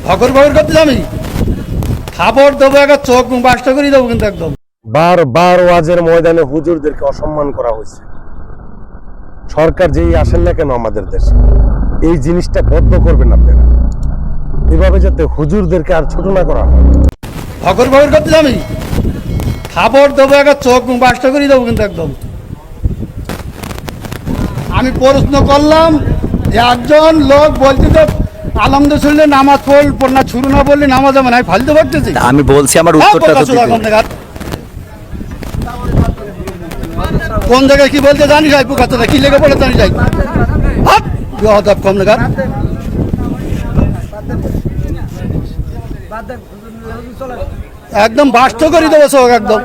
ভগর ভগর করতে আমি খাবার দেবো, একটা চোখ বাসটা করে দেবো কিন্তু একদম। বারবার ওয়াজের ময়দানে হুজুরদেরকে অসম্মান করা হয়েছে। সরকার যেই আসেন না কেন আমাদের দেশে, এই জিনিসটা বন্ধ করবেন আপনারা, এভাবে যাতে হুজুরদেরকে আর ছোট না করা হয়। ভগর ভগর করতে আমি খাবার দেবো, একটা চোখ বাসটা করে দেবো কিন্তু একদম। আমি প্রশ্ন করলাম, একজন লোক বলছে তো আলহামদুলিল্লাহ নামাজ পড় না, শুরু না বললে নামাজ হবে না, আমি ফালতু ভাবতেছি। আমি বলছি আমার উত্তরটা তো দিতে। কোন জায়গায় কি বলতে জানি যাই, পুকাতে কি লেগে পড়ে জানি যাই, কম নাগাদ একদম বাস্ত করে দেবো চোখ একদম।